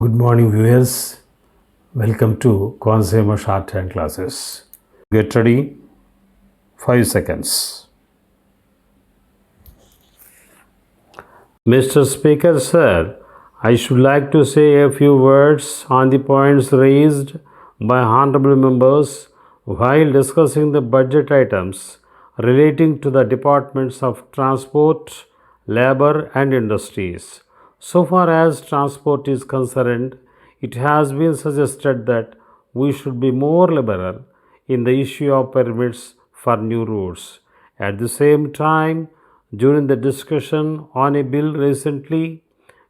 Good morning, viewers. Welcome to Consumer Shorthand classes. Get ready. 5 seconds. Mr. Speaker, sir, I should like to say a few words on the points raised by honorable members while discussing the budget items relating to the departments of transport, labor, and industries. So far as transport is concerned, it has been suggested that we should be more liberal in the issue of permits for new routes. At the same time, during the discussion on a bill recently,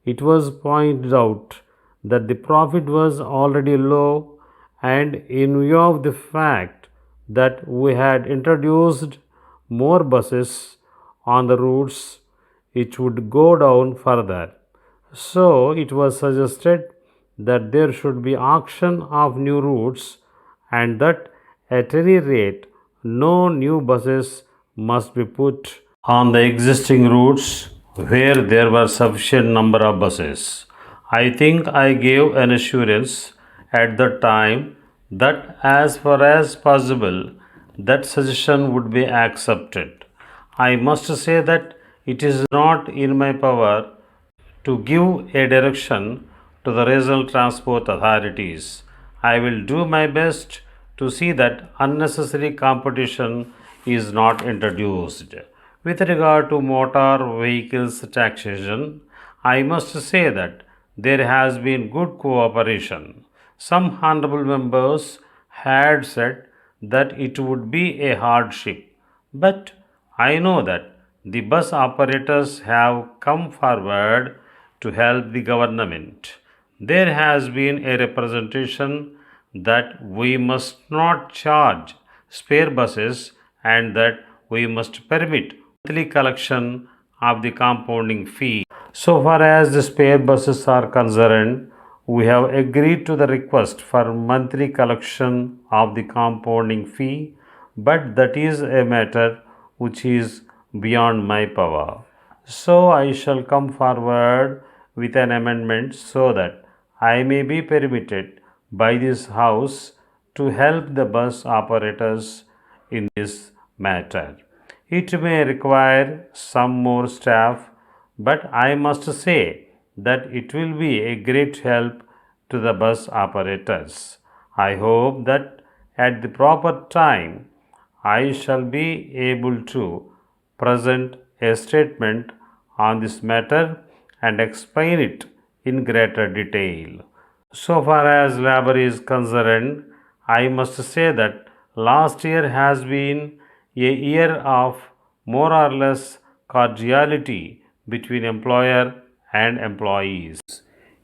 it was pointed out that the profit was already low, and in view of the fact that we had introduced more buses on the routes, it would go down further. So it was suggested that there should be auction of new routes and that at any rate no new buses must be put on the existing routes where there were sufficient number of buses. I think I gave an assurance at the time that as far as possible that suggestion would be accepted. I must say that it is not in my power to give a direction to the regional transport authorities. I will do my best to see that unnecessary competition is not introduced. With regard to motor vehicles taxation, I must say that there has been good cooperation. Some honorable members had said that it would be a hardship, but I know that the bus operators have come forward to help the government. There has been a representation that we must not charge spare buses and that we must permit monthly collection of the compounding fee. So far as the spare buses are concerned, we have agreed to the request for monthly collection of the compounding fee, but that is a matter which is beyond my power. So I shall come forward with an amendment so that I may be permitted by this House to help the bus operators in this matter. It may require some more staff, but I must say that it will be a great help to the bus operators. I hope that at the proper time I shall be able to present a statement on this matter and explain it in greater detail. So far as labor is concerned, I must say that last year has been a year of more or less cordiality between employer and employees.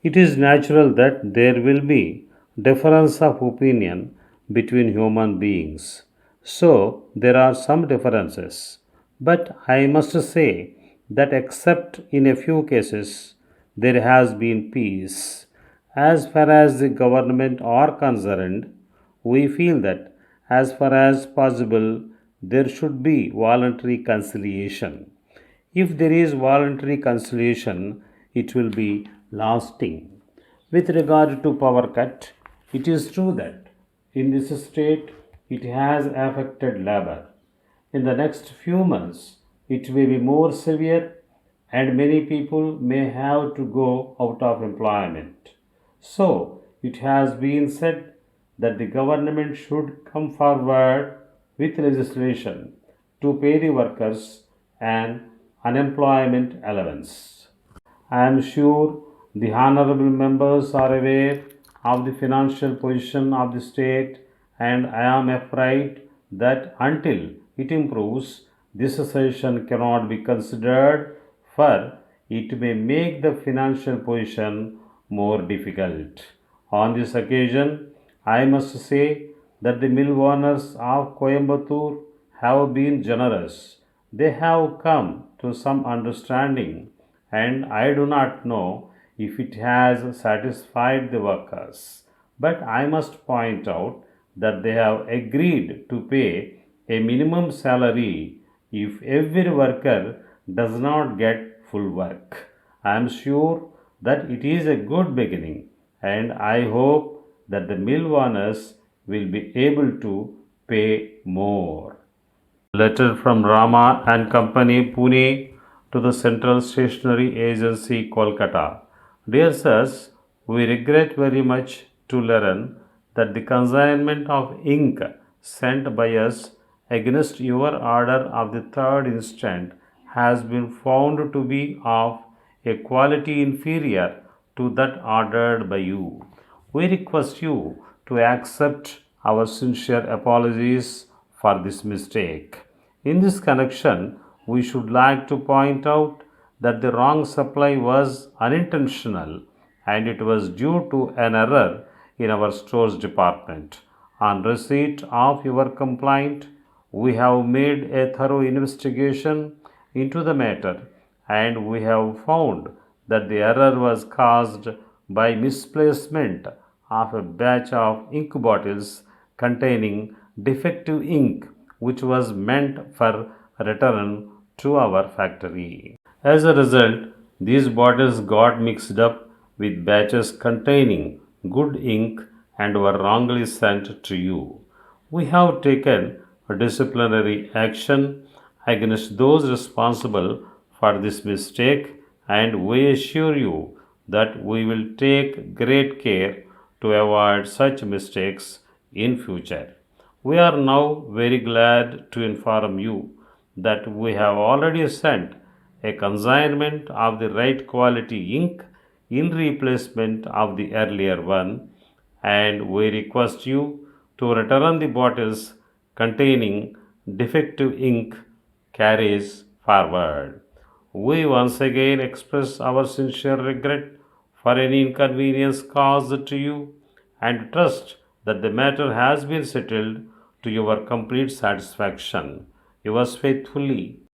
It is natural that there will be difference of opinion between human beings. So there are some differences. But I must say that except in a few cases, there has been peace. As far as the government are concerned, we feel that as far as possible, there should be voluntary conciliation. If there is voluntary conciliation, it will be lasting. With regard to power cut, it is true that in this state it has affected labor. In the next few months, it may be more severe and many people may have to go out of employment. So, it has been said that the government should come forward with legislation to pay the workers an unemployment allowance. I am sure the honorable members are aware of the financial position of the state, and I am afraid that until it improves, this session cannot be considered, for it may make the financial position more difficult. On this occasion, I must say that the mill owners of Coimbatore have been generous. They have come to some understanding, and I do not know if it has satisfied the workers. But I must point out that they have agreed to pay a minimum salary if every worker does not get full work. I am sure that it is a good beginning, and I hope that the mill owners will be able to pay more. Letter from Rama and Company, Pune, to the Central Stationery Agency, Kolkata. Dear sirs, we regret very much to learn that the consignment of ink sent by us against your order of the third instant has been found to be of a quality inferior to that ordered by you. We request you to accept our sincere apologies for this mistake. In this connection, we should like to point out that the wrong supply was unintentional and it was due to an error in our stores department. On receipt of your complaint, we have made a thorough investigation into the matter and we have found that the error was caused by misplacement of a batch of ink bottles containing defective ink which was meant for return to our factory. As a result, these bottles got mixed up with batches containing good ink and were wrongly sent to you. We have taken a disciplinary action against those responsible for this mistake and we assure you that we will take great care to avoid such mistakes in future. We are now very glad to inform you that we have already sent a consignment of the right quality ink in replacement of the earlier one, and we request you to return the bottles containing defective ink carries forward. We once again express our sincere regret for any inconvenience caused to you and trust that the matter has been settled to your complete satisfaction. Yours faithfully,